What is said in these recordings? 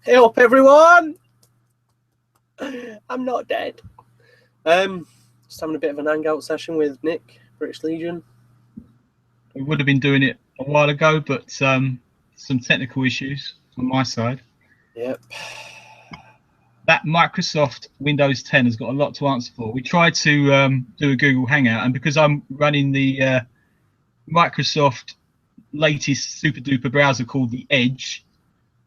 Hey up, everyone! I'm not dead. Just having a bit of an hangout session with Nick, British Legion. We would have been doing it a while ago, but some technical issues on my side. Yep. That Microsoft Windows 10 has got a lot to answer for. We tried to do a Google Hangout, and because I'm running the Microsoft latest super duper browser called the Edge,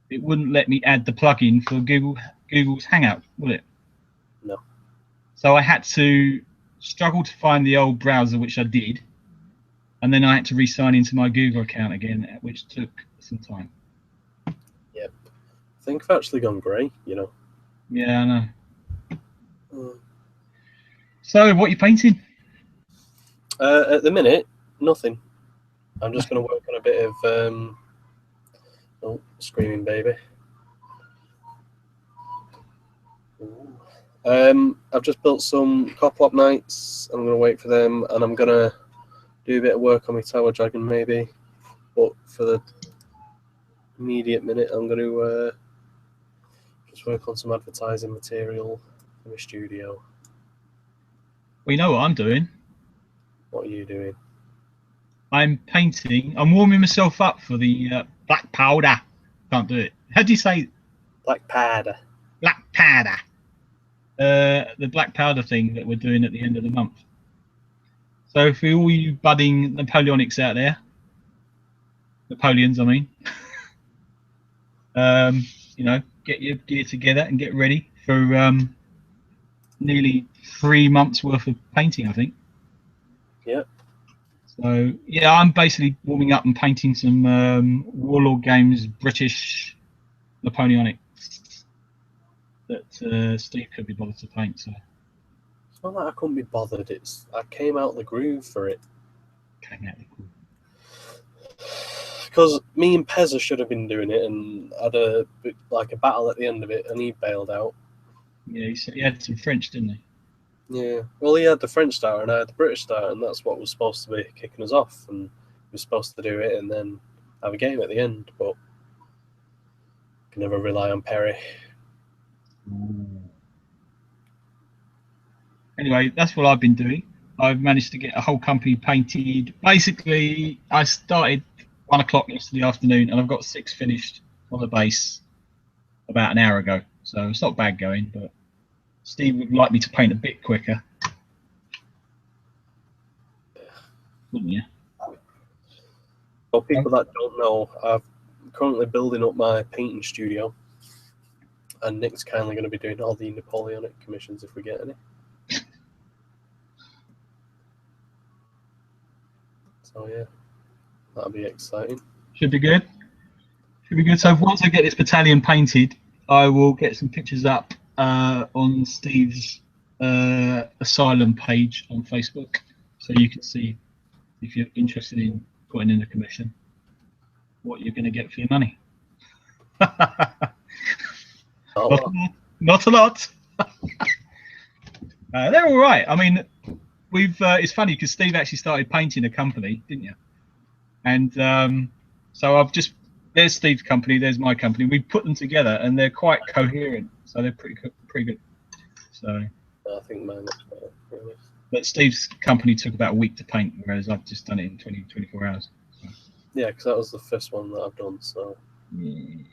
it wouldn't let me add the plugin for Google's Hangout, will it? No. So I had to struggle to find the old browser, which I did, and then I had to re-sign into my Google account again, which took some time. Yep. I think I've actually gone grey, you know. Yeah, I know. So, what are you painting? At the minute, nothing. I'm just going to work on a bit of... Oh, screaming baby. I've just built some Coplop Knights. I'm going to wait for them, and I'm going to do a bit of work on my Tower Dragon, maybe. But for the immediate minute, I'm going to just work on some advertising material for my studio. Well, you know what I'm doing? What are you doing? I'm painting. I'm warming myself up for the black powder. Can't do it. How do you say? Black powder. Black powder. The black powder thing that we're doing at the end of the month. So for all you budding Napoleonics out there, Napoleons, I mean, you know, get your gear together and get ready for nearly 3 months worth of painting, I think. Yep. So yeah, I'm basically warming up and painting some Warlord Games British Napoleonics that Steve could be bothered to paint. So it's not that I couldn't be bothered. It's I came out the groove for it. Came out the groove. Because me and Pezza should have been doing it and had a battle at the end of it, and he bailed out. Yeah, he said he had some French, didn't he? Yeah, well, he had the French star and I had the British star, and that's what was supposed to be kicking us off. And we were supposed to do it and then have a game at the end, but can never rely on Perry. Anyway, that's what I've been doing. I've managed to get a whole company painted. Basically, I started 1 o'clock yesterday afternoon, and I've got 6 finished on the base about an hour ago. So it's not bad going, but Steve would like me to paint a bit quicker, wouldn't you? For people that don't know, I'm currently building up my painting studio, and Nick's kindly going to be doing all the Napoleonic commissions if we get any. So yeah, that'll be exciting. Should be good. Should be good. So once I get this battalion painted, I will get some pictures up on Steve's Asylum page on Facebook, so you can see if you're interested in putting in a commission what you're going to get for your money. Not a lot. They're all right. I mean, we've. It's funny because Steve actually started painting a company, didn't you? And so I've just. There's Steve's company. There's my company. We put them together, and they're quite coherent. So they're pretty good. So. I think mine looks better, really. But Steve's company took about a week to paint, whereas I've just done it in 24 hours. So. Yeah, because that was the first one that I've done. So. You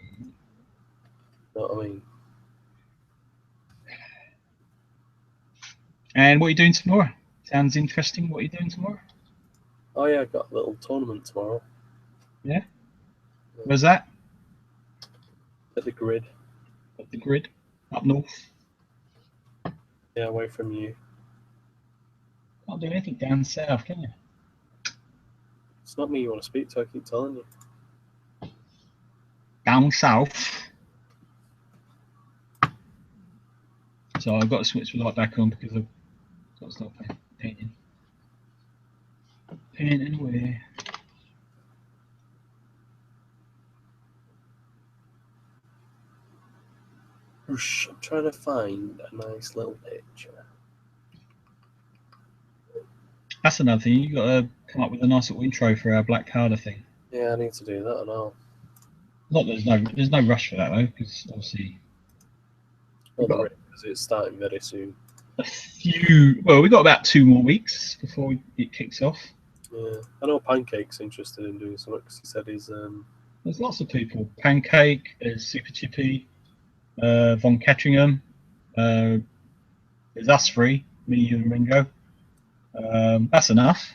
know what I mean? And what are you doing tomorrow? Sounds interesting. What are you doing tomorrow? Oh yeah, I've got a little tournament tomorrow. Yeah? Where's that? At the grid. At the grid? Up north? Yeah, away from you. Can't do anything down south, can you? It's not me you want to speak to, I keep telling you. Down south? So I've got to switch the light back on because I've got to start painting. Painting away. I'm trying to find a nice little picture. That's another thing. You've got to come up with a nice little intro for our Black Powder thing. Yeah, I need to do that now. There's no rush for that though, because obviously Not the rate, because it's starting very soon. we got about 2 more weeks before it kicks off. Yeah, I know Pancake's interested in doing something because he said he's. There's lots of people. Pancake, there's Super Chippy, Von Ketteringham, there's us three, me, you, and Ringo. That's enough.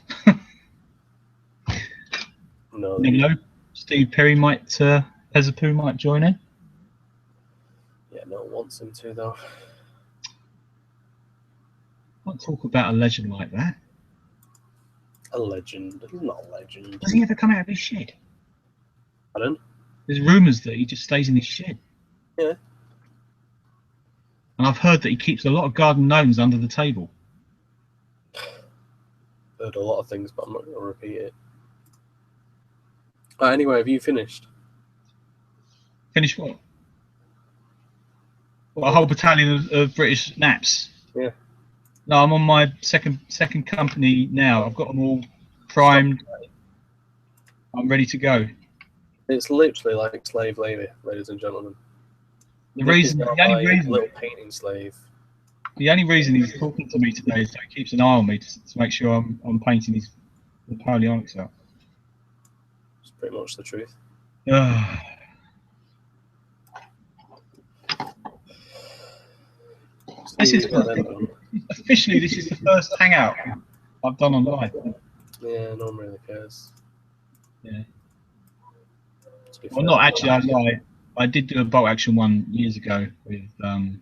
No, You know, Steve Perry might, Pezapoo might join in. Yeah, no one wants him to though. Can't talk about a legend like that. A legend? He's not a legend. Does he ever come out of his shed? Pardon? There's rumours that he just stays in his shed. Yeah. And I've heard that he keeps a lot of garden gnomes under the table. Heard a lot of things, but I'm not going to repeat it. Anyway, have you finished? Finished what? What, a whole battalion of British naps? Yeah. No, I'm on my second company now. I've got them all primed. I'm ready to go. It's literally like slave labor, ladies and gentlemen. The only reason, little painting slave. The only reason he's talking to me today is so he keeps an eye on me to make sure I'm painting his Napoleonics out. It's pretty much the truth. Officially, this is the first hangout I've done online. Yeah, no one really cares. Yeah. Well, not actually. I lied. I did do a bolt action one years ago with Dredd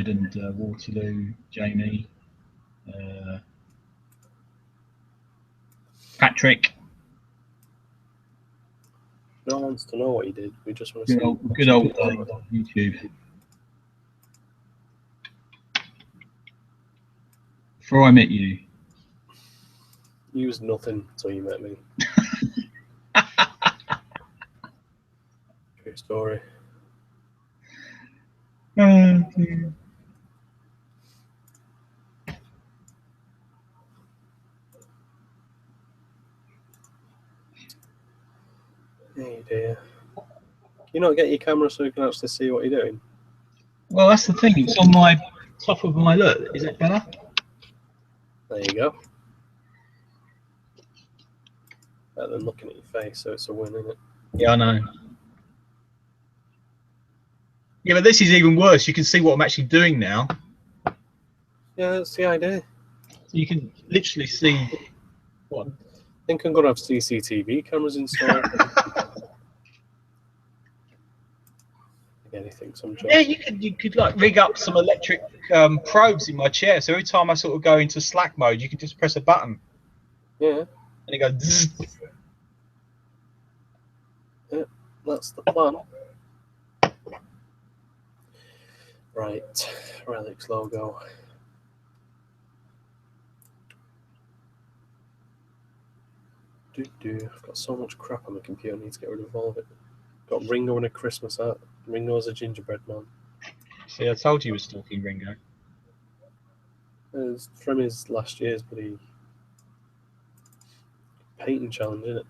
and Waterloo, Jamie, Patrick. No one wants to know what you did. We just want to see. Good old YouTube. Before I met you. You was nothing until you met me. True story. Hey dear. You not get your camera so you can actually see what you're doing? Well, that's the thing. It's on my top of my look. Is it better? There you go. Better than looking at your face, so it's a win, isn't it? Yeah, I know. Yeah, but this is even worse. You can see what I'm actually doing now. Yeah, that's the idea. So you can literally see what. I think I'm going to have CCTV cameras installed. Anything, some job. Yeah, you could like rig up some electric probes in my chair. So every time I sort of go into slack mode, you can just press a button. Yeah. And it goes. Yeah, that's the plan. Right, Relics logo. I've got so much crap on my computer, I need to get rid of all of it. Got Ringo in a Christmas hat. Ringo's a gingerbread man. See, I told you he was stalking Ringo. It's from his last year's bloody painting challenge, isn't it?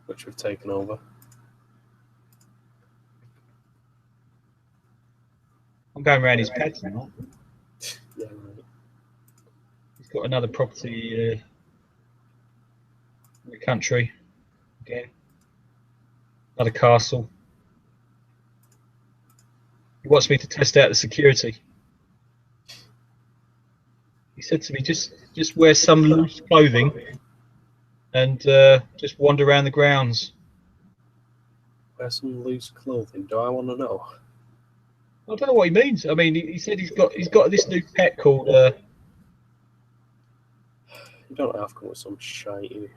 Which we've taken over. I'm going around his pets now. Yeah, right. He's got another property in the country again. Another castle. He wants me to test out the security. He said to me, just wear some loose clothing and just wander around the grounds. Wear some loose clothing. Do I want to know? I don't know what he means. I mean, he said he's got this new pet called. You don't have to come with some shite.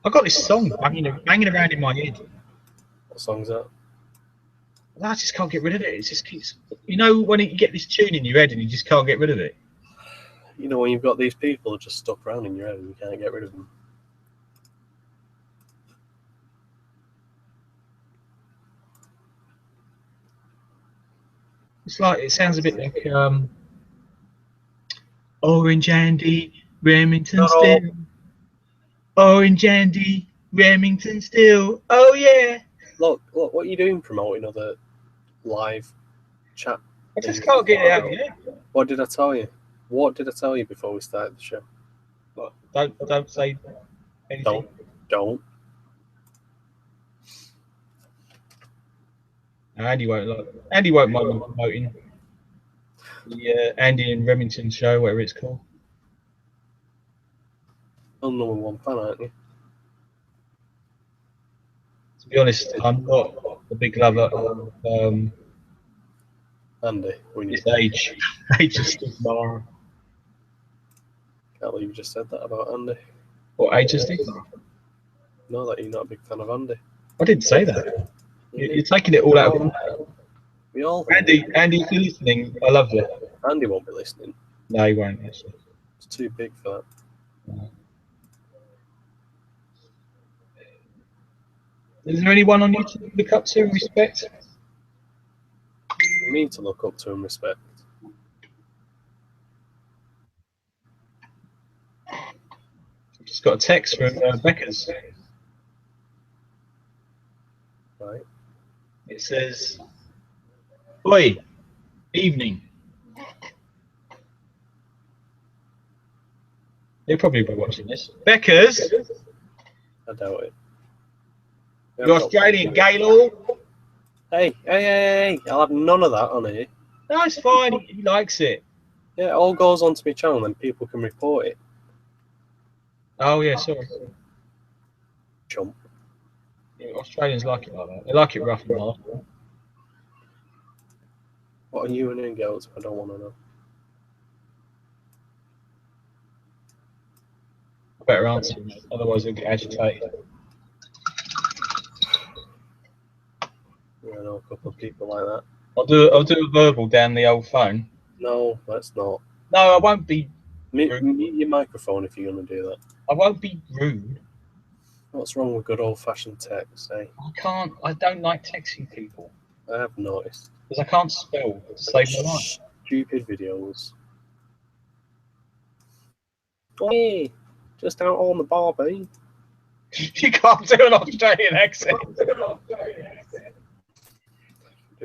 I've got this song banging around in my head. What song's that? I just can't get rid of it. It just keeps. You know when you get this tune in your head and you just can't get rid of it. You know when you've got these people just stuck around in your head and you can't get rid of them. It's like, it sounds a bit like Orange Andy, Remington Not all. Still. Orange Andy, Remington Still. Oh yeah. Look, what are you doing promoting other live chat? I just can't get it out yet. What did I tell you? What did I tell you before we started the show? Don't say anything. Don't. Andy won't like. Andy won't mind me promoting the Andy and Remington show, whatever it's called. I'm #1 fan, aren't you? To be honest, I'm not a big lover of Andy, we need. this age. Age of stigma. Can't believe you just said that about Andy. What, age of stigma? No, that you're not a big fan of Andy. I didn't say that. You're taking it all out. We all. Andy, if you're listening, I love you. Andy won't be listening. No, he won't actually. It's too big for that. No. Is there anyone on YouTube to look up to and respect? You need to look up to and respect. I've just got a text from Becca's. Right. It says, "Oi, evening." They'll probably be watching this. Becca's, I doubt it. the Australian Gaylord. Hey, I'll have none of that on here. No, it's fine. He likes it. Yeah, it all goes onto my channel and people can report it. Oh yeah, sorry. Chump. Yeah, Australians like it like that. They like it rough and hard. What are you and him girls? I don't want to know. I better answer, mate. Otherwise they'll get agitated. Yeah, I know a couple of people like that. I'll do a verbal down the old phone. No, let's not. No, I won't be. Mute your microphone if you're going to do that. I won't be rude. What's wrong with good old-fashioned text, eh? I don't like texting people I have noticed. because I can't spell to save my life. Stupid videos. Hey, just out on the barbie. You can't do an Australian accent.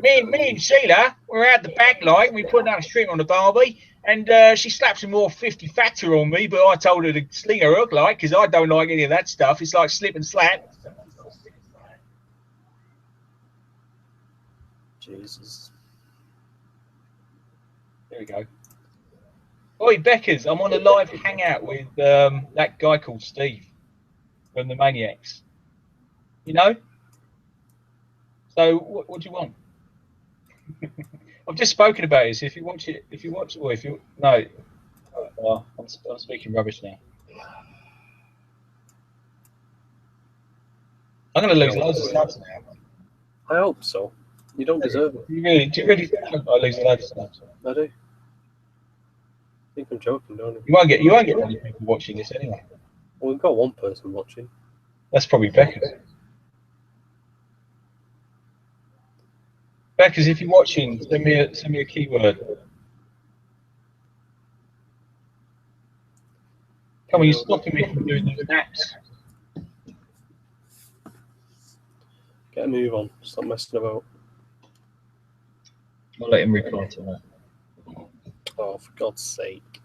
Me and Sheila, we're out the back light and we put another string on the barbie and she slapped some more 50 factor on me, but I told her to sling her hook like, because I don't like any of that stuff. It's like slip and slap. Jesus. There we go. Oi, Beckers, I'm on a live hangout with that guy called Steve from the Maniacs. You know? So what do you want? I've just spoken about it. So if you watch it, I'm speaking rubbish now. I'm going to lose loads of subs now. I hope so. You don't deserve it. Do you really hope I lose loads of subs? I do. I think I'm joking, don't I? You won't get many people watching this anyway. Well, we've got one person watching. That's probably Beckers. Beckers, if you're watching, send me a keyword. Come on, you're stopping me from doing those apps. Get a move on. Stop messing about. I'll let him reply to that. Oh, for God's sake.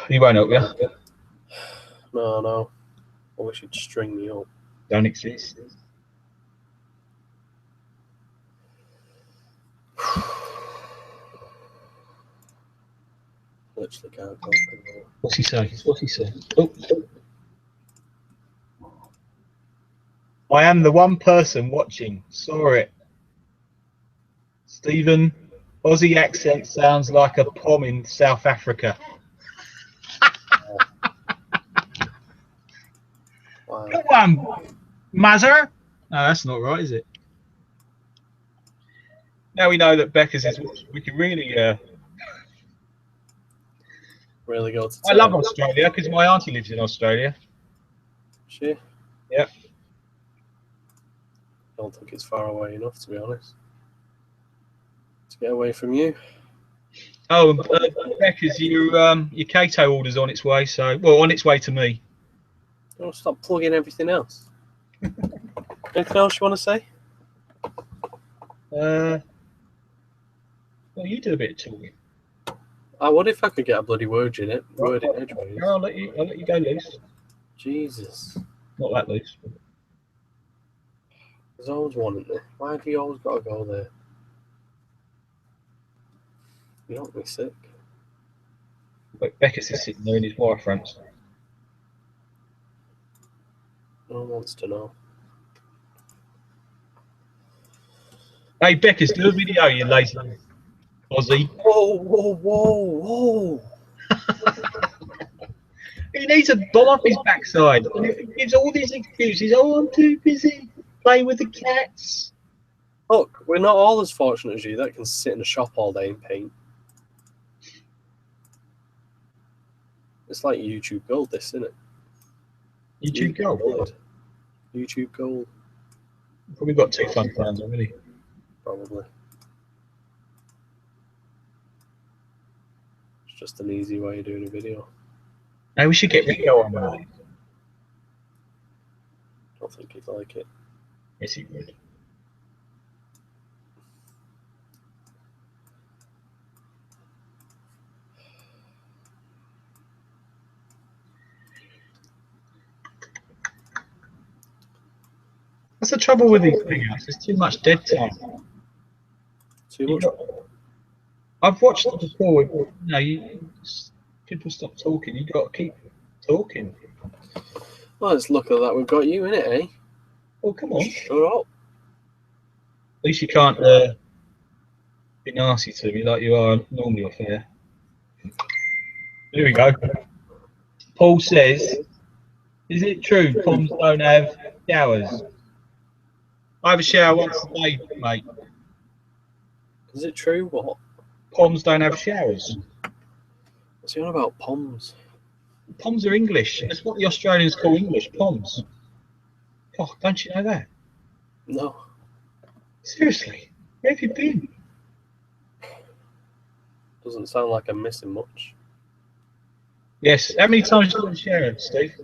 He won't help you. No. I wish he'd string me up. Don't exist. Literally can't go anymore. What's he say? Oh. I am the one person watching. Saw it. Stephen, Aussie accent sounds like a pom in South Africa. Wow. Come on, mother. No, that's not right, is it? Now we know that Becca's is. We can really. Really go to I love Australia because my auntie lives in Australia. She? Yep. I don't think it's far away enough, to be honest. To Get away from you. Oh, Beckers, your Kato order's on its way. So, well, on its way to me. Don't stop plugging everything else. Anything else you want to say? Well, you do a bit of talking. I would if I could get a bloody word in it. Right, Word in edgeways. I'll let you go loose. Jesus. Not that loose. But... There's always one in there. Why have you always got to go there? You don't be sick. But Beckers is sitting there in his wireframes. No one wants to know. Hey, Beckers, do a video, you lazy Aussie. Whoa, whoa, whoa, whoa. He needs a bomb off his backside. And he gives all these excuses. Oh, I'm too busy playing with the cats. Look, we're not all as fortunate as you that can sit in a shop all day and paint. It's like YouTube Gold, this, isn't it? YouTube Gold? YouTube Gold. Probably got 2 fun plans already. Probably. It's just an easy way of doing a video. Hey, we should get Rico on that. I don't think he'd like it. Yes, he would. That's the trouble with these hangouts. There's too much dead time. Too much. I've watched it before. People stop talking. You've got to keep talking. Well, it's lucky that we've got you in it, eh? Well, come on. Shut up. At least you can't be nasty to me like you are normally off here. Here we go. Paul says, is it true Poms don't have showers? I have a shower once a day, mate. Is it true? What? Poms don't have showers. What's he on about? Poms? Poms are English. That's what the Australians call English, Poms. Oh, don't you know that? No. Seriously, where have you been? Doesn't sound like I'm missing much. Yes, how many times have you got a shower, Steve?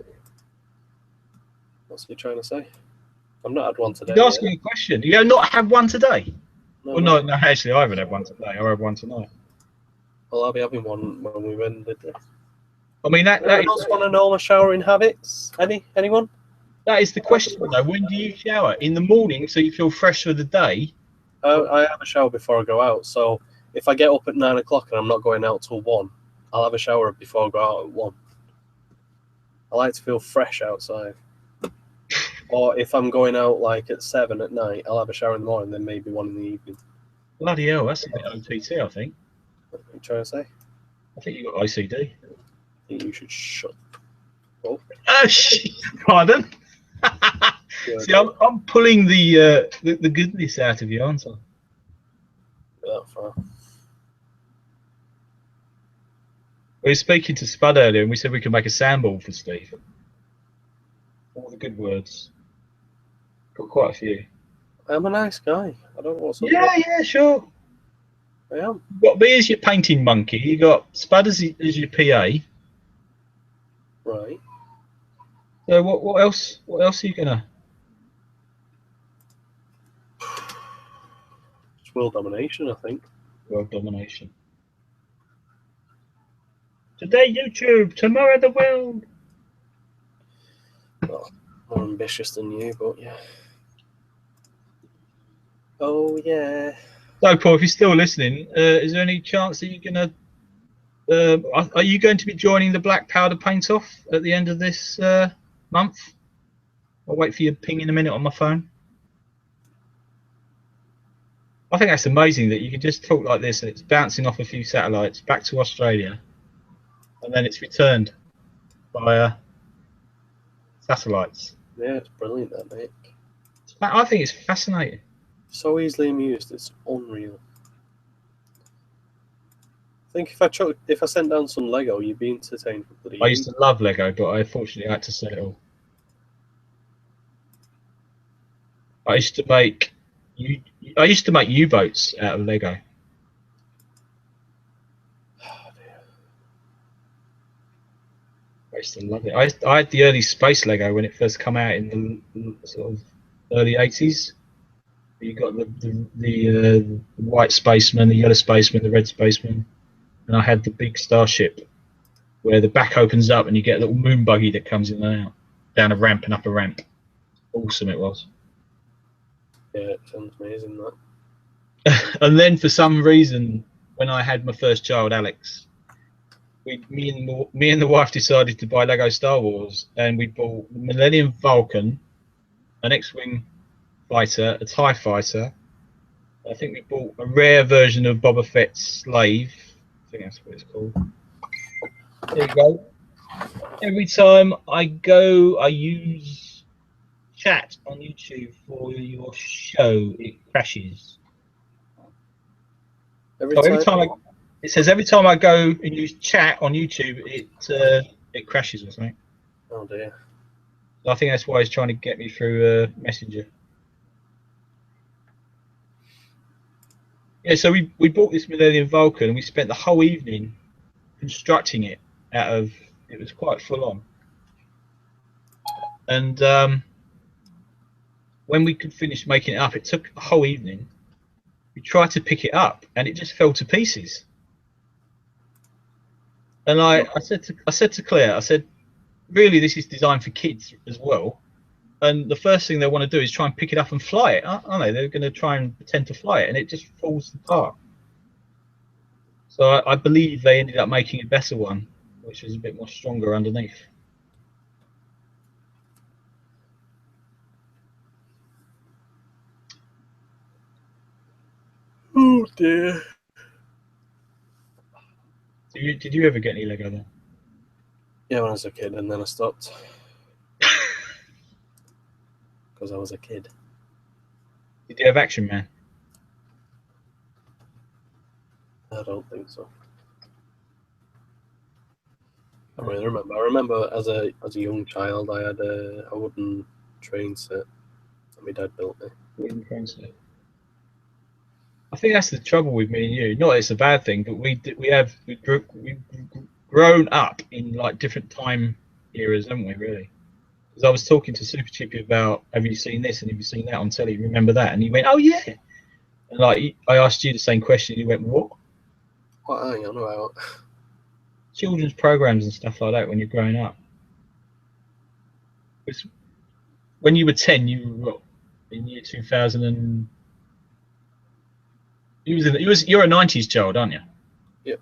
What's he trying to say? I've not had one today. He's asking a question. Do you not have one today? No, Well, no, actually, I haven't had one today. I had one tonight. Well, I'll be having one when we ended this. I mean, that Anyone else want to know my showering habits? Anyone? That is the question, though. When do you shower? In the morning, so you feel fresh for the day? I have a shower before I go out. So if I get up at 9 o'clock and I'm not going out till 1, I'll have a shower before I go out at 1. I like to feel fresh outside. Or if I'm going out like at 7 at night, I'll have a shower in the morning, then maybe 1 in the evening. Bloody hell, that's a bit OTT, I think. What are you trying to say? I think you got OCD. I think you should shut up. Oh, shit. Pardon? See, I'm pulling the goodness out of you, aren't I? That far. We were speaking to Spud earlier, and we said we could make a sandball for Steve. All the good words. Got quite a few. I'm a nice guy. I don't know what's up. Yeah, sure. I am. You've got me as your painting monkey. You got Spud as your PA. Right. So what else? What else are you gonna? It's world domination, I think. World domination. Today YouTube, tomorrow the world. Well, more ambitious than you, but yeah. Oh yeah. So Paul, if you're still listening, is there any chance that you're gonna? Are you going to be joining the Black Powder Paint Off at the end of this month? I'll wait for your ping in a minute on my phone. I think that's amazing that you can just talk like this and it's bouncing off a few satellites back to Australia, and then it's returned via satellites. Yeah, it's brilliant, that mate. I think it's fascinating. So easily amused, it's unreal. I think if I sent down some Lego, you'd be entertained for bloody. I used to love Lego, but I unfortunately had to sell it all. I used to make U-boats out of Lego. I used to love it. I had the early space Lego when it first came out in the sort of early 80s. You got the white spaceman, the yellow spaceman, the red spaceman, and I had the big starship where the back opens up and you get a little moon buggy that comes in and out, down a ramp and up a ramp. Awesome it was. Yeah, it sounds amazing, that. And then for some reason, when I had my first child, Alex, me and the wife decided to buy Lego Star Wars, and we bought the Millennium Falcon, an X-wing fighter, a TIE fighter. I think we bought a rare version of Boba Fett's slave. I think that's what it's called. There you go. Every time I go, I use chat on YouTube for your show. It crashes. Every time it says every time I go and use chat on YouTube, it crashes or something. Oh dear. So I think that's why he's trying to get me through Messenger. Yeah, so we bought this Millennium Falcon and we spent the whole evening constructing it out of. It was quite full on. And when we could finish making it up, it took a whole evening. We tried to pick it up and it just fell to pieces. And I said to Claire, I said, really, this is designed for kids as well. And the first thing they want to do is try and pick it up and fly it, aren't they? They're going to try and pretend to fly it, and it just falls apart. So I believe they ended up making a better one, which was a bit more stronger underneath. Oh dear. Did you ever get any Lego then? Yeah, when I was a kid, and then I stopped. Because I was a kid. Did you have Action Man? I don't think so. I really remember. I remember as a young child, I had a wooden train set that my dad built me. Wooden train set. I think that's the trouble with me and you. Not that it's a bad thing, but we've grown up in like different time eras, haven't we? Really. Because I was talking to Super Chippy about, have you seen this and have you seen that on telly? Remember that? And he went, oh yeah. And like I asked you the same question, and he went, what? What are you on about? Children's programs and stuff like that when you're growing up. When you were 10, you were what? In year 2000 and you're a 90s child, aren't you? Yep.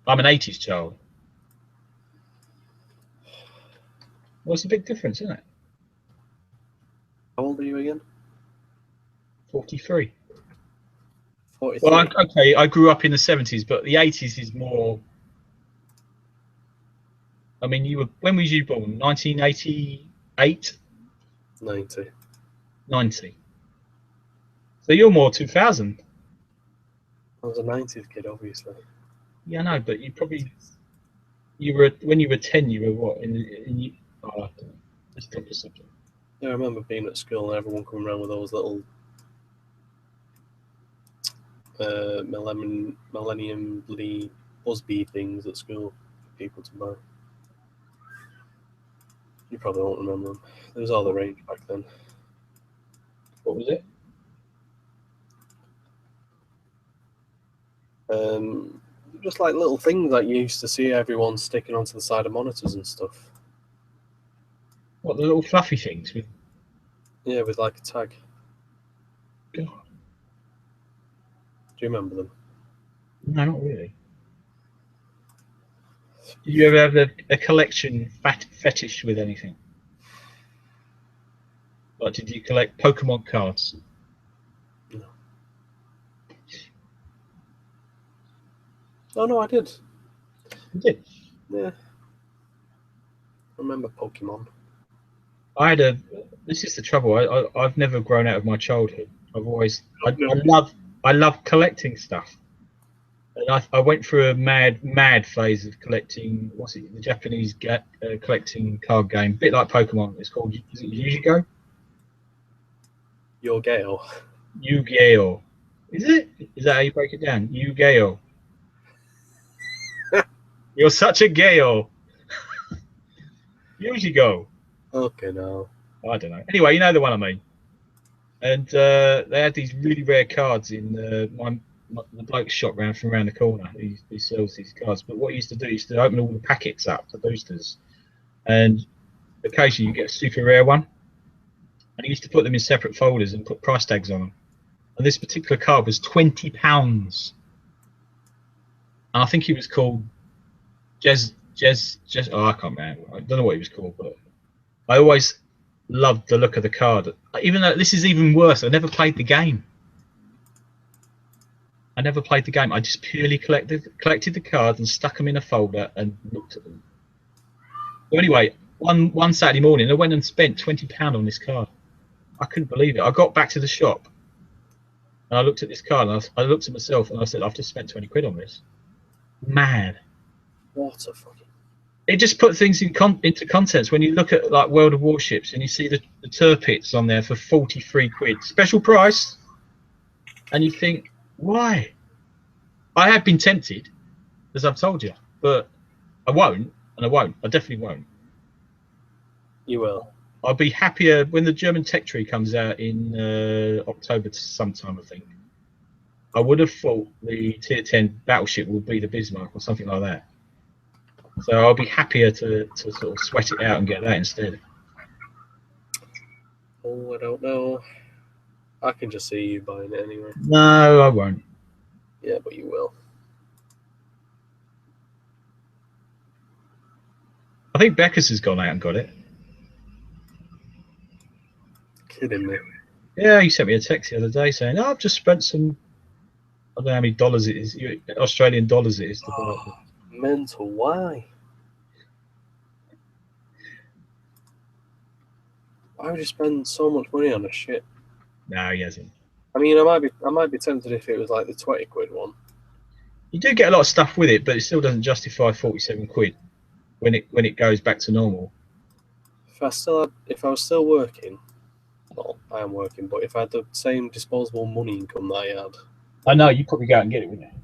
I'm an 80s child. Well, it's a big difference, isn't it? How old are you again? 43. 43. Well, okay, I grew up in the 70s, but the 80s is more. I mean, when was you born? 1988? 90. 90. So you're more 2000. I was a 90s kid, obviously. Yeah, I know, but you were when you were 10. You were what? Let's drop the subject. Yeah, I remember being at school and everyone coming around with those little Millennium bloody Busby things at school for people to buy. You probably won't remember them. There was all the range back then. What was it? Just like little things that you used to see everyone sticking onto the side of monitors and stuff. What, the little fluffy things with? Yeah, with like a tag. God. Do you remember them? No, not really. Did you ever have a collection fetish with anything? Like, did you collect Pokemon cards? No. Oh no, I did. You did? Yeah. I remember Pokemon. This is the trouble. I've never grown out of my childhood. I love collecting stuff. And I went through a mad phase of collecting. What's it? The Japanese collecting card game, a bit like Pokemon. It's called. Is it Yu-Gi-Oh? Yu-Gi-Oh. Yu-Gi-Oh. Is it? Is that how you break it down? Yu-Gi-Oh. You're such a gayo. Usually go. Okay, now. I don't know. Anyway, you know the one I mean. And they had these really rare cards in the bloke's shop from around the corner. He sells these cards. But what he used to do, he used to open all the packets up, the boosters, and occasionally you get a super rare one. And he used to put them in separate folders and put price tags on them. And this particular card was £20. And I think he was called Jez. Oh, I can't remember. I don't know what he was called, but I always loved the look of the card. Even though this is even worse, I never played the game. I just purely collected the cards and stuck them in a folder and looked at them. So anyway, one Saturday morning, I went and spent £20 on this card. I couldn't believe it. I got back to the shop and I looked at this card and I looked at myself and I said, I've just spent 20 quid on this. Mad. What a fucking... It just put things into context. When you look at like World of Warships and you see the Turpits on there for 43 quid, special price, and you think, why? I have been tempted, as I've told you, but I won't, and I won't. I definitely won't. You will. I'll be happier when the German Tech Tree comes out in October sometime, I think. I would have thought the Tier 10 battleship would be the Bismarck or something like that. So I'll be happier to sort of sweat it out and get that instead. Oh, I don't know. I can just see you buying it anyway. No, I won't. Yeah, but you will. I think Becker's has gone out and got it. Kidding me. Yeah, he sent me a text the other day saying, "Oh, I've just spent some, I don't know how many dollars it is, Australian dollars it is to buy it." Mental, why? Why would you spend so much money on a shit? No, he hasn't. I mean, I might be tempted if it was like the 20 quid one. You do get a lot of stuff with it, but it still doesn't justify 47 quid when it goes back to normal. If I was still working, well, I am working, but if I had the same disposable money income that I had, I know you'd probably go out and get it, wouldn't you?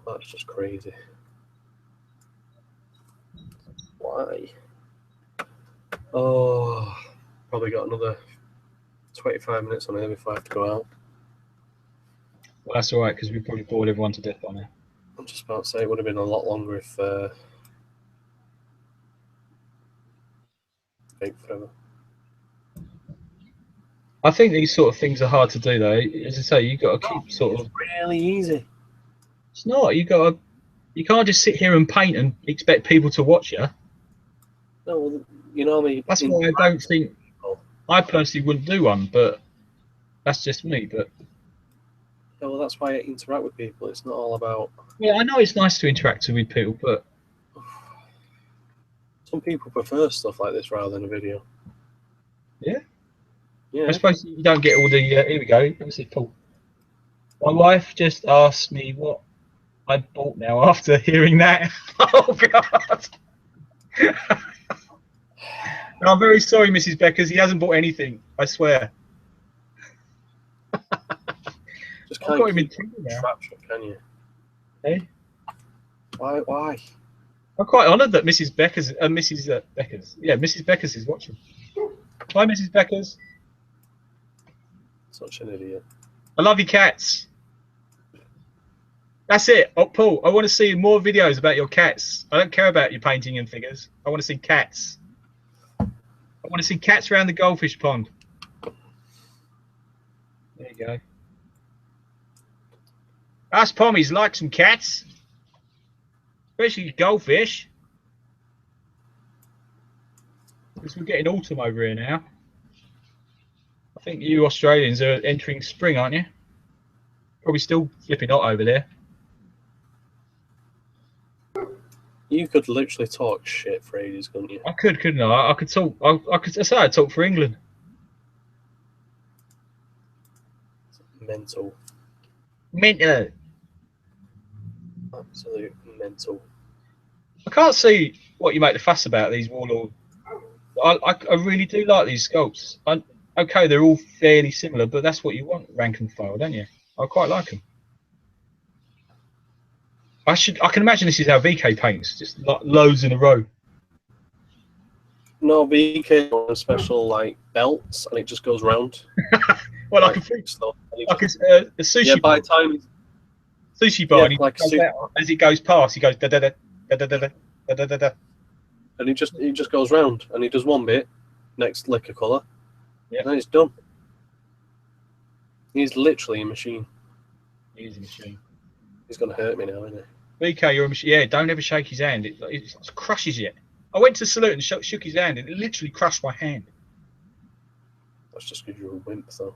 but that's just crazy. Why? Oh, probably got another 25 minutes on here before I have to go out. Well, that's all right because we probably bored everyone to death by now. I'm just about to say it would have been a lot longer if forever. I think these sort of things are hard to do, though. As I say, you've got to keep sort of. It's really easy. It's not. You can't just sit here and paint and expect people to watch you. No, you know me. That's why I don't think. I personally wouldn't do one, but that's just me. But yeah, well, that's why I interact with people. It's not all about. Yeah, I know it's nice to interact with people, but some people prefer stuff like this rather than a video. Yeah. Yeah. I suppose you don't get all the. Here we go. Let me see, Paul. My wife just asked me what I bought now after hearing that. Oh God. No, I'm very sorry, Mrs. Beckers. He hasn't bought anything. I swear. Just I've can't got him in keep trouble now. traction, can you? Hey? Why? I'm quite honoured that Mrs. Beckers, Mrs. Beckers is watching. Hi, Mrs. Beckers. Such an idiot. I love your cats. That's it. Oh, Paul, I want to see more videos about your cats. I don't care about your painting and figures. I want to see cats. I want to see cats around the goldfish pond. There you go. Us pommies like some cats. Especially goldfish. Because we're getting autumn over here now. I think you Australians are entering spring, aren't you? Probably still flipping hot over there. You could literally talk shit for ages, couldn't you? I could, couldn't I? I could talk. I could say I'd talk for England. Mental. Mental. Absolute mental. I can't see what you make the fuss about these warlord. I really do like these sculpts. Okay, they're all fairly similar, but that's what you want, rank and file, don't you? I quite like them. I can imagine this is how VK paints, just loads in a row. No, VK on a special like belts, and it just goes round. Well, like, like a sushi yeah, by bar. the time Sushi bar, yeah, and he like does that as it goes past, he goes da da da da da da da da da da. and he just goes round, and he does one bit, next liquor colour, Yeah, and then it's done. He's literally a machine. he's a machine. He's gonna hurt me now, isn't he? VK, you're a machine. Yeah, don't ever shake his hand. It crushes you. I went to salute and shook his hand, and it literally crushed my hand. That's just because you're a wimp, though.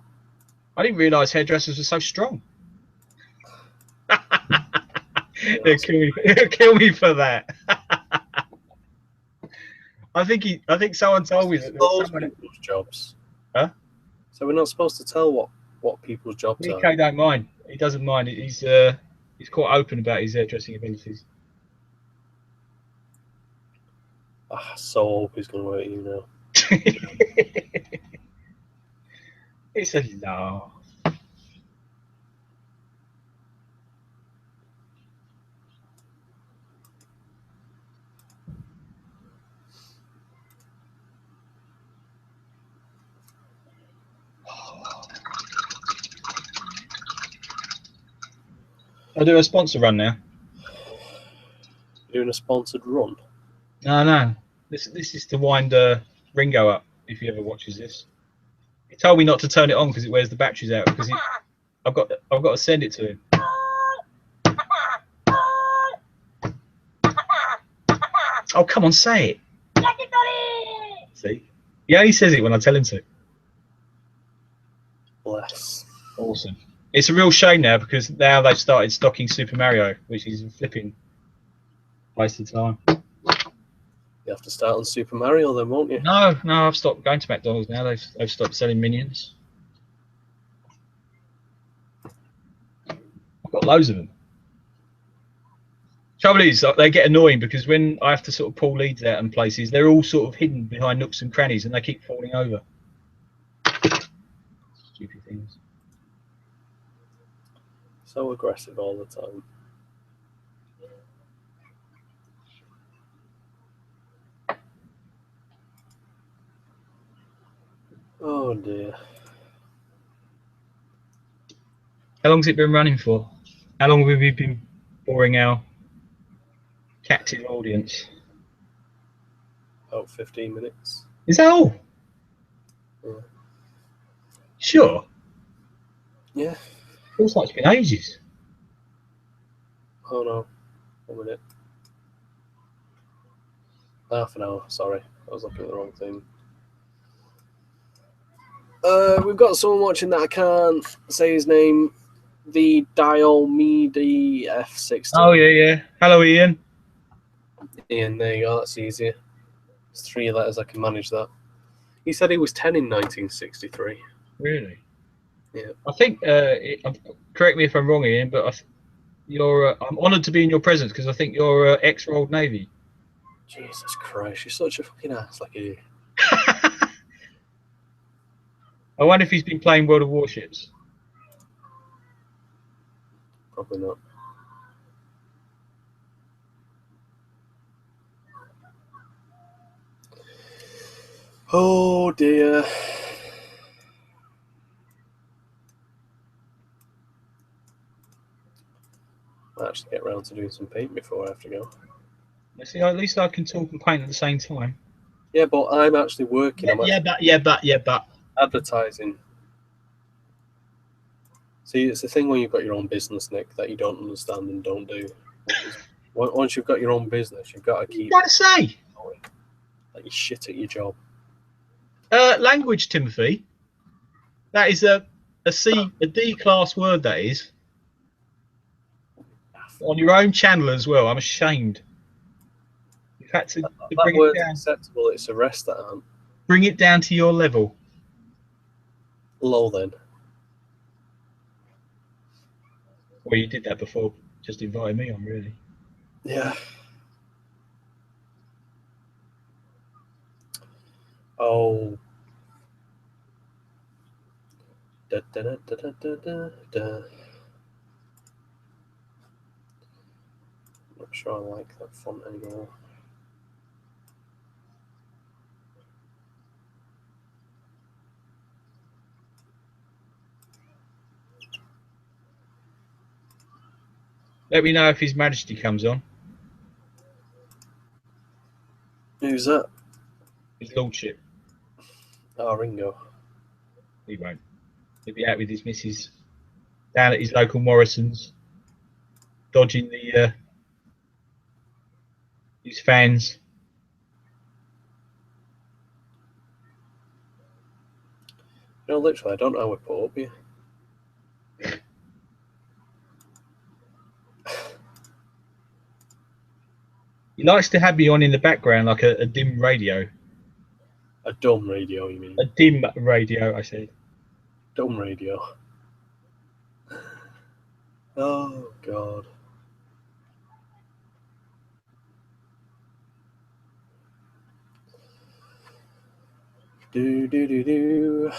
I didn't realise hairdressers were so strong. Yeah, He'll kill me for that. I think someone told me that there was those someone. people's jobs. Huh? So we're not supposed to tell what people's jobs are. VK don't mind. He doesn't mind. He's quite open about his hairdressing abilities. So hope he's gonna work you now. It's a laugh. I'll do a sponsor run now. You're doing a sponsored run. No. This is to wind Ringo up if he ever watches this. He told me not to turn it on because it wears the batteries out. Because I've got to send it to him. Oh, come on, say it. See? He only says it when I tell him to. Bless. Awesome. It's a real shame now because now they've started stocking Super Mario, which is a flipping waste of time. You have to start on Super Mario then, won't you? No, I've stopped going to McDonald's now. They've stopped selling Minions. I've got loads of them. Trouble is, they get annoying because when I have to sort of pull leads out in places, they're all sort of hidden behind nooks and crannies, and they keep falling over. Stupid things. So aggressive all the time. Oh dear. How long's it been running for? How long have we been boring our captive audience? About 15 minutes. Is that all? Yeah. Sure. Yeah. Feels like it's been ages. Oh no. 1 minute. Half an hour. Sorry, I was looking at the wrong thing. We've got someone watching that I can't say his name. The Diomede F60. Oh yeah. Hello, Ian. Ian, there you go. That's easier. It's 3 letters. I can manage that. He said he was 10 in 1963. Really? Yeah. I think. Correct me if I'm wrong, Ian, but you're. I'm honoured to be in your presence because I think you're ex-Royal Navy. Jesus Christ, you're such a fucking ass, like you. I wonder if he's been playing World of Warships. Probably not. Oh dear. I'll actually get around to doing some paint before I have to go. See, at least I can talk and paint at the same time. Yeah, but I'm actually working. Yeah, but. Advertising. See, it's the thing when you've got your own business, Nick, that you don't understand and don't do. Once you've got your own business, you've got to keep. You gotta say. Like you shit at your job. Language, Timothy. That is a D class word. That is on your own channel as well. I'm ashamed. You've had to bring it down. Acceptable. It's a rest that aren't. Bring it down to your level. Low then. Well, you did that before. Just invited me on, really. Yeah. Oh. Da, da, da, da, da, da, da. not sure I like that font anymore. Let me know if His Majesty comes on. Who's that? His Lordship. Oh, Ringo. He won't. He'll be out with his missus down at his local Morrison's, dodging the his fans. No, literally, I don't know how we put up here. He likes to have me on in the background like a dim radio. A dumb radio, you mean? A dim radio, I said. Dumb radio. Oh, God. Do.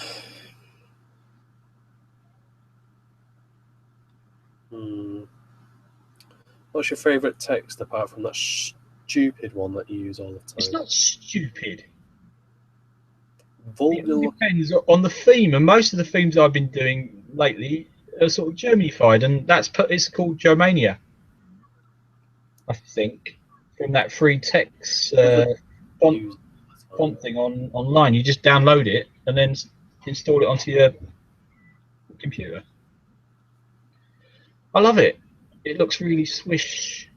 What's your favourite text apart from that stupid one that you use all the time? It's not stupid. Vulgar. It depends on the theme, and most of the themes I've been doing lately are sort of Germanified, and it's called Germania, I think, from that free text font thing online. You just download it and then install it onto your computer. I love it. It looks really swish.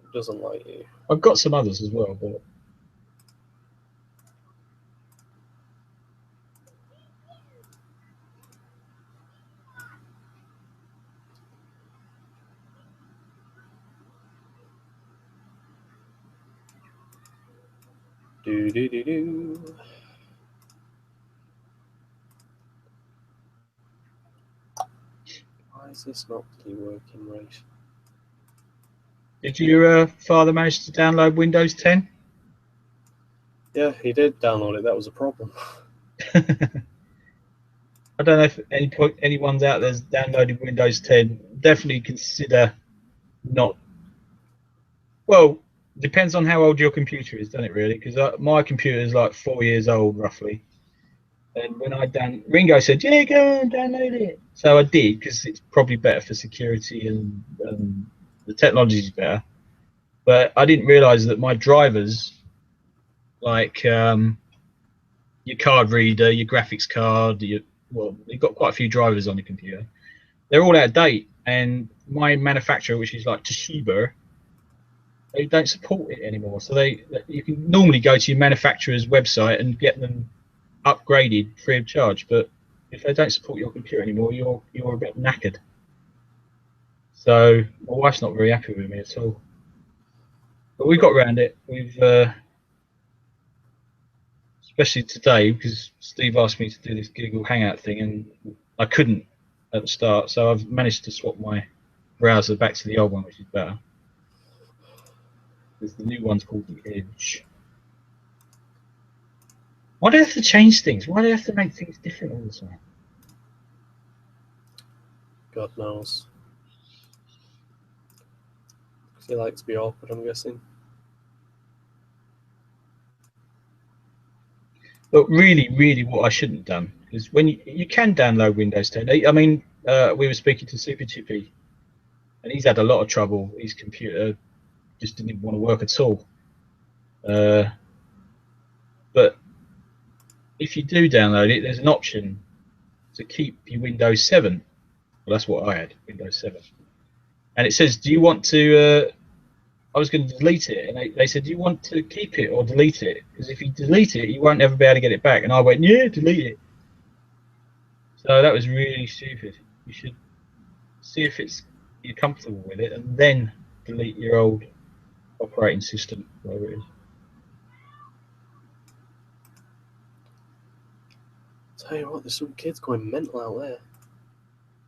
It doesn't like you. I've got some others as well, but Do. Why is this not really working right? Did your father manage to download Windows 10? Yeah, he did download it. That was a problem. I don't know if anyone's out there's downloaded Windows 10. Definitely consider not. Well, depends on how old your computer is, doesn't it? Really, because my computer is like 4 years old, roughly. And when Ringo said, "Yeah, go and download it," so I did because it's probably better for security and the technology is better. But I didn't realise that my drivers, like your card reader, your graphics card, you've got quite a few drivers on the computer. They're all out of date, and my manufacturer, which is like Toshiba, they don't support it anymore. So you can normally go to your manufacturer's website and get them upgraded free of charge. But if they don't support your computer anymore, you're a bit knackered. So my wife's not very happy with me at all. But we got around it. We've especially today because Steve asked me to do this Google Hangout thing, and I couldn't at the start. So I've managed to swap my browser back to the old one, which is better. Because the new one's called the Edge. Why do they have to change things? Why do they have to make things different all the time? God knows. Because he likes to be awkward, I'm guessing. But really, what I shouldn't have done is when you can download Windows 10. I mean, we were speaking to Super Chippy, and he's had a lot of trouble. His computer just didn't want to work at all. But if you do download it, there's an option to keep your Windows 7. Well, that's what I had, Windows 7. And it says, do you want to... I was going to delete it, and they said, do you want to keep it or delete it? Because if you delete it, you won't ever be able to get it back. And I went, yeah, delete it. So that was really stupid. You should see if you're comfortable with it, and then delete your old operating system, whatever it is. Tell you what, there's some kids going mental out there.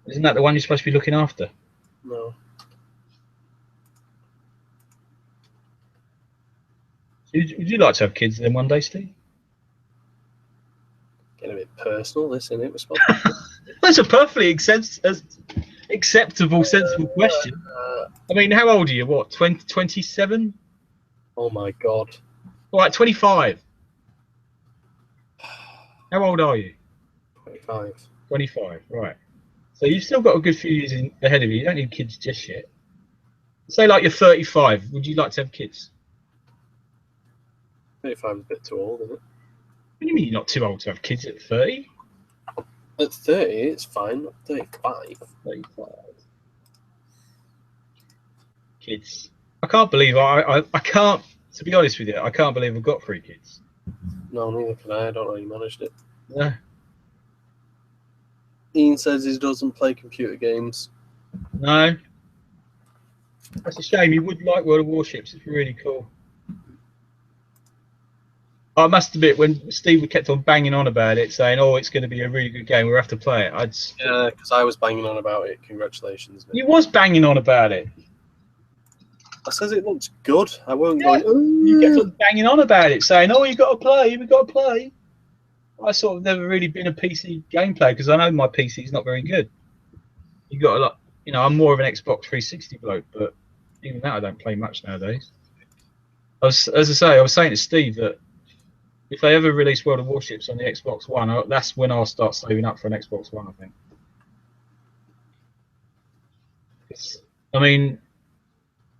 Isn't that the one you're supposed to be looking after? No. Would you like to have kids then one day, Steve? Getting a bit personal, this, isn't it? We're supposed to... That's a perfectly acceptable, sensible question. I mean, how old are you? What, 20, 27? Oh my god. All right, 25. How old are you? 25. 25, right. So you've still got a good few years ahead of you. You don't need kids just yet. Say like you're 35. Would you like to have kids? 35 is a bit too old, isn't it? What do you mean you're not too old to have kids at 30? At 30, it's fine. Not 35. 35. Kids. I can't believe I can't, to be honest with you, I can't believe I've got 3 kids. No, neither can I. I don't know how you managed it. No. Ian says he doesn't play computer games. No. That's a shame. He would like World of Warships. It's really cool. I must admit, when Steve kept on banging on about it, saying, "Oh, it's going to be a really good game. We'll have to play it." Yeah, because I was banging on about it. Congratulations, mate. He was banging on about it. I says it looks good. I won't Yeah. go. You kept on banging on about it, saying, "Oh, you got to play. We got to play." I sort of never really been a PC gameplay because I know my PC is not very good. You got a lot. You know, I'm more of an Xbox 360 bloke, but even that I don't play much nowadays. As I say, I was saying to Steve that if they ever release World of Warships on the Xbox One, that's when I'll start saving up for an Xbox One, I think. I mean,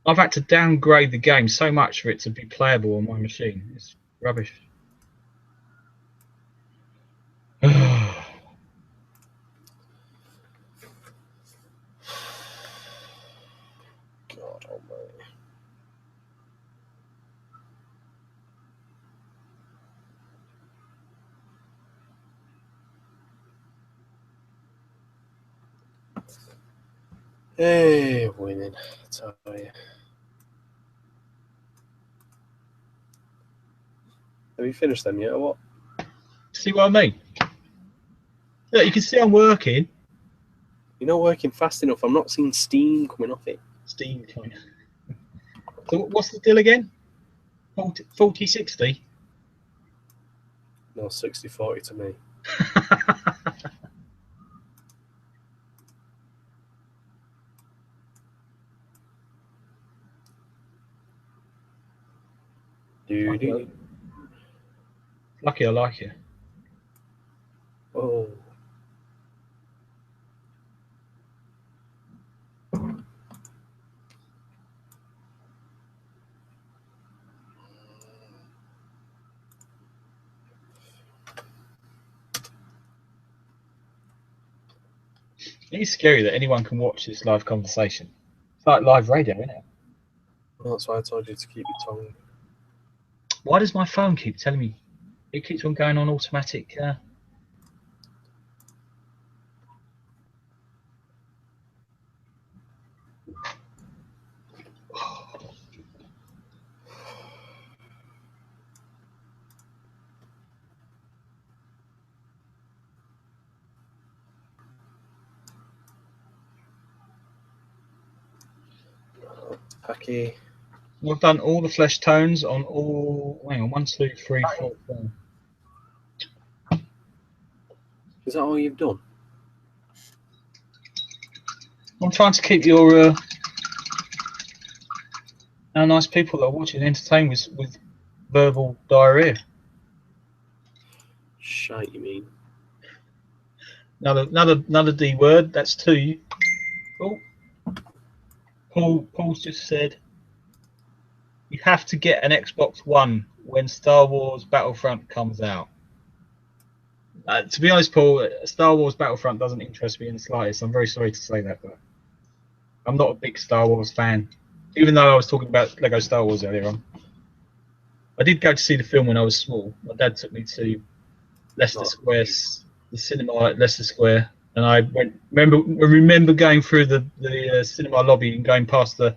I've had to downgrade the game so much for it to be playable on my machine. It's rubbish. God almighty. Hey, winning. I tell you. Have you finished them yet, or what? See what I mean? Look, you can see I'm working. You're not working fast enough. I'm not seeing steam coming off it. Steam coming. So what's the deal again? 40, 60? No, 60-40 to me. Lucky I like you. Oh. It's scary that anyone can watch this live conversation. It's like live radio, isn't it? Well, that's why I told you to keep your tongue. Why does my phone keep telling me? It keeps on going on automatic. Hacky. I've done all the flesh tones on all. Hang on, 1, 2, 3, 4, 5. Is that all you've done? I'm trying to keep your our nice people that are watching entertained with verbal diarrhea. Shite, you mean? Another D word. That's 2. Oh, Paul's just said you have to get an Xbox One when Star Wars Battlefront comes out. To be honest, Paul, Star Wars Battlefront doesn't interest me in the slightest. I'm very sorry to say that, but I'm not a big Star Wars fan. Even though I was talking about Lego Star Wars earlier on. I did go to see the film when I was small. My dad took me to Leicester Square, the cinema at Leicester Square, and I remember going through the cinema lobby and going past the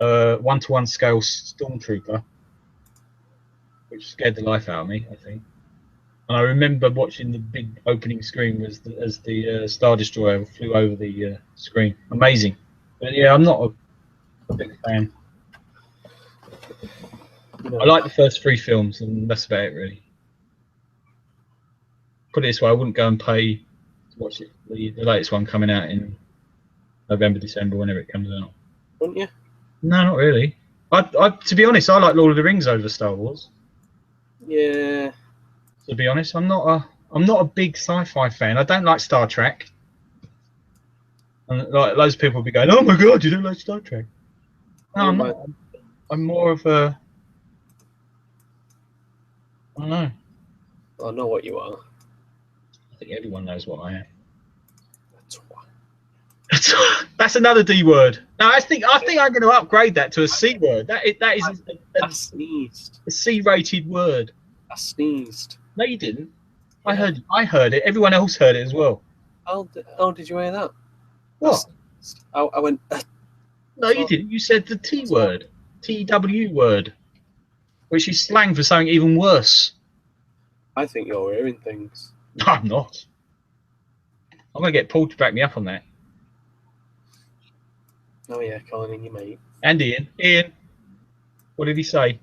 1-to-1 scale stormtrooper, which scared the life out of me, I think. And I remember watching the big opening screen as the Star Destroyer flew over the screen. Amazing. But yeah, I'm not a big fan. I like the first 3 films, and that's about it, really. Put it this way, I wouldn't go and pay to watch it, the latest one coming out in November, December, whenever it comes out. Wouldn't you? No, not really. To be honest, I like Lord of the Rings over Star Wars. Yeah. To be honest, I'm not a big sci-fi fan. I don't like Star Trek. And like loads of people will be going, "Oh my god, you don't like Star Trek?" I No, don't I'm mind. not. I'm more of a. I don't know. I know what you are. I think everyone knows what I am. That's That's another D word. No, I think I'm going to upgrade that to a C word. That is I sneezed. a C-rated word. I sneezed. No, you didn't. Yeah. I heard it. Everyone else heard it as well. How did you hear that? What? I went. No, you didn't. You said the T word, TW word, which is slang for something even worse. I think you're hearing things. No, I'm not. I'm going to get Paul to back me up on that. Oh yeah, calling in your mate. And Ian. Ian, what did he say?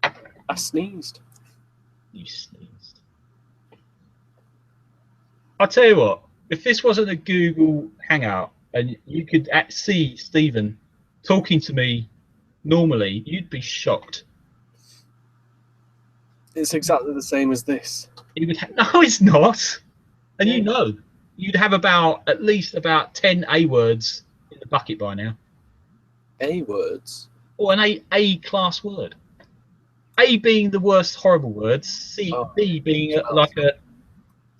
I sneezed. You sneezed. I'll tell you what. If this wasn't a Google Hangout and you could see Stephen talking to me normally, you'd be shocked. It's exactly the same as this. He would no, it's not. And Yeah. you know, you'd have at least about 10 A words in the bucket by now. A words. Or an A class word. A being the worst horrible words. B being like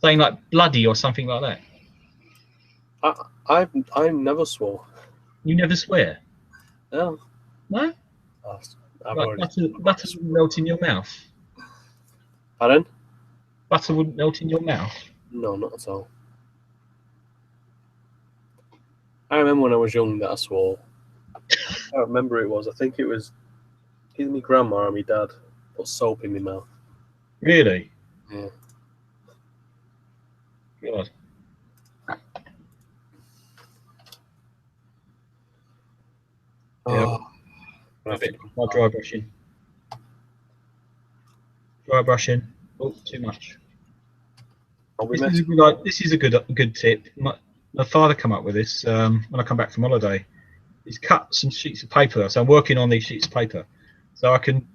saying like bloody or something like that. I've never swore. You never swear. No. No? I've Like butter wouldn't melt in your mouth. Pardon? Butter wouldn't melt in your mouth. No, not at all. I remember when I was young that I swore. I can't remember who it was. I think it was either my grandma or my dad put soap in my mouth. Really? Yeah. God. Yeah. Oh, My dry brushing. Dry brushing. Oh, too much. This is a good tip. My father come up with this when I come back from holiday. He's cut some sheets of paper, so I'm working on these sheets of paper, so I can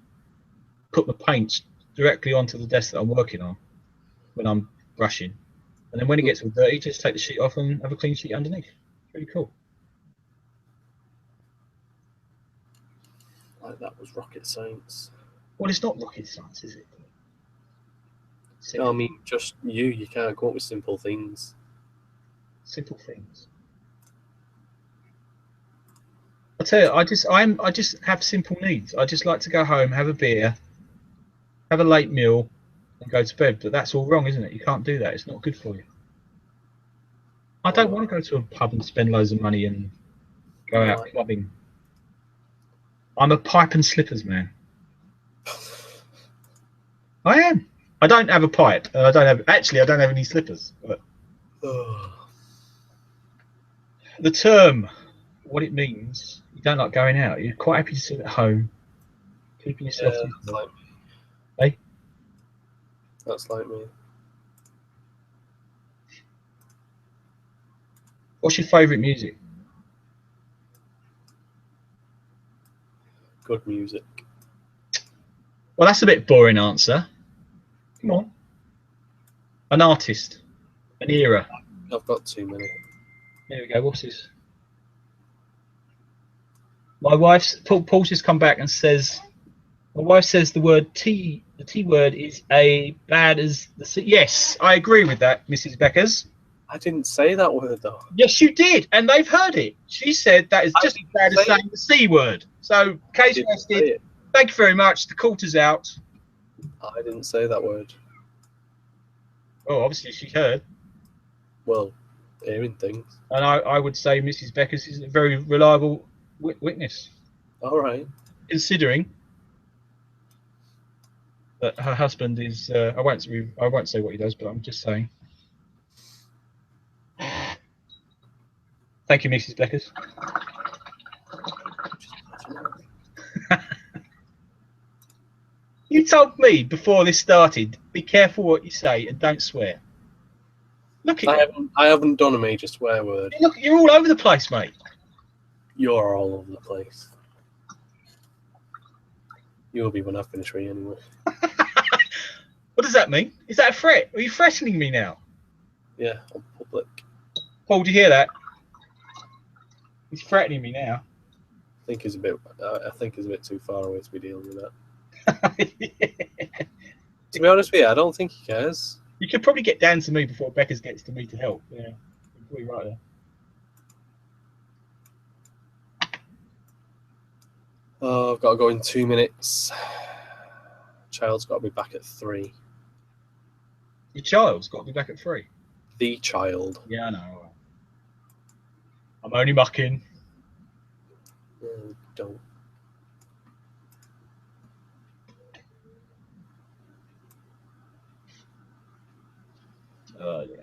put the paints directly onto the desk that I'm working on when I'm brushing, and then when it gets all dirty, just take the sheet off and have a clean sheet underneath. It's really cool. Like that was rocket science. Well, it's not rocket science, is it? No, I mean, just you can't come up with simple things. Simple things. I tell you, I just have simple needs. I just like to go home, have a beer, have a late meal, and go to bed. But that's all wrong, isn't it? You can't do that. It's not good for you. I don't want to go to a pub and spend loads of money and go out clubbing. I'm a pipe and slippers man. I am. I don't have a pipe. I don't have any slippers. But the term, what it means, you don't like going out. You're quite happy to sit at home, keeping yourself. That's like me. Hey? That's like me. What's your favourite music? Good music. Well, that's a bit boring answer. Come on. An artist. An era. I've got too many. There we go. What's this? Paul's just come back and says, my wife says the T word is as bad as the C. Yes, I agree with that, Mrs. Beckers. I didn't say that word though. Yes, you did, and they've heard it. She said that is just as bad as saying the C word. So, case rested. Thank you very much. The quarter's out. I didn't say that word. Oh, obviously she heard. Well, hearing things. And I would say Mrs. Beckers is a very reliable witness. All right. Considering that her husband is, I won't say what he does, but I'm just saying. Thank you, Mrs. Beckers. You told me before this started, be careful what you say and don't swear. Look at I haven't done a major swear word. Look, you're all over the place, mate. You're all over the place. You'll be when I finish reading anyway. What does that mean? Is that a threat? Are you threatening me now? Yeah, on public. Paul, do you hear that? He's threatening me now. I think he's a bit too far away to be dealing with that. To be honest with you, I don't think he cares. You could probably get down to me before Beckers gets to me to help. Yeah, you're probably right there. Oh, I've got to go in 2 minutes. Child's got to be back at 3. Your child's got to be back at 3. The child. Yeah, I know. I'm only mucking. Don't. Oh, yeah.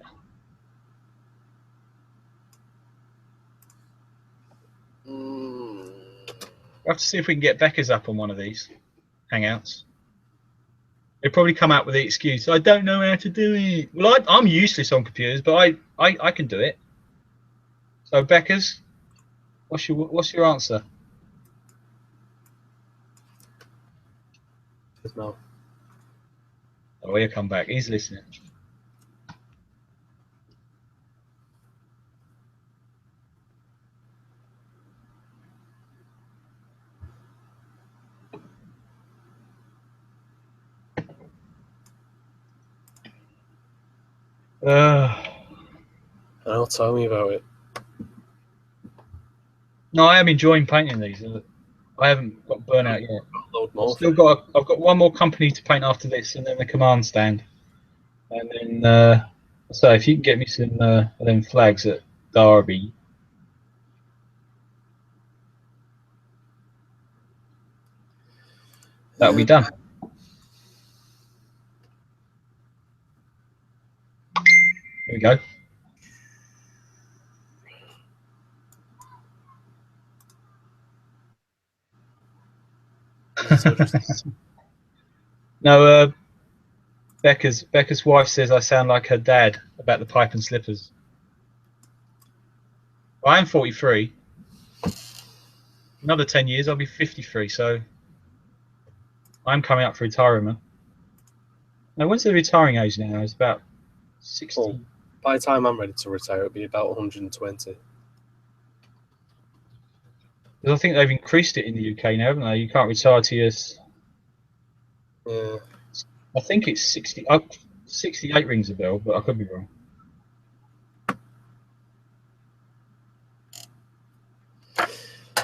We'll have to see if we can get Beckers up on one of these hangouts. They'll probably come out with the excuse, I don't know how to do it. Well, I'm useless on computers, but I can do it. So, Beckers, what's your answer? No. Oh, he'll come back. He's listening. I'll tell me about it. No, I am enjoying painting these. I haven't got burnout yet. Load more. I've got one more company to paint after this, and then the command stand. And then, so if you can get me some of them flags at Derby. That'll be done. Here we go. No, Becca's wife says I sound like her dad about the pipe and slippers. Well, I'm 43. Another 10 years, I'll be 53. So I'm coming up for retirement. Now, when's the retiring age now? It's about 60. Well, by the time I'm ready to retire, it'll be about 120. Because I think they've increased it in the UK now, haven't they? You can't retire to your... Yeah. I think it's 60. 68 rings a bell, but I could be wrong.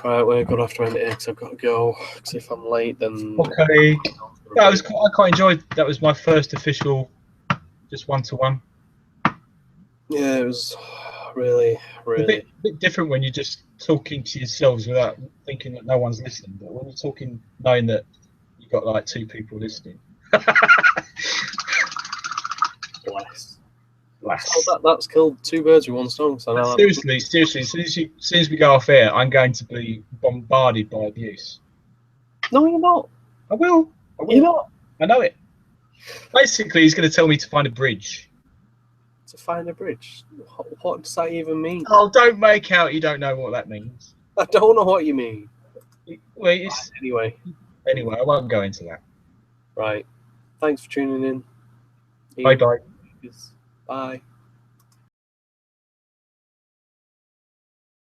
Right, we're going to have to end it here because I've got to go. Because if I'm late, then... Okay. Yeah, I quite enjoyed. That was my first official, just one-to-one. Yeah, it was really. A bit different when you're just talking to yourselves without thinking that no one's listening. But when you're talking, knowing that you've got like 2 people listening. Bless. So that's killed 2 birds with 1 stone. So now seriously, as soon as we go off air, I'm going to be bombarded by abuse. No, you're not. I will. You're not. I know it. Basically, he's going to tell me to find a bridge. To find a bridge? What does that even mean? Oh, don't make out you don't know what that means. I don't know what you mean. Well, Anyway, I won't go into that. Right. Thanks for tuning in. Bye-bye. Bye.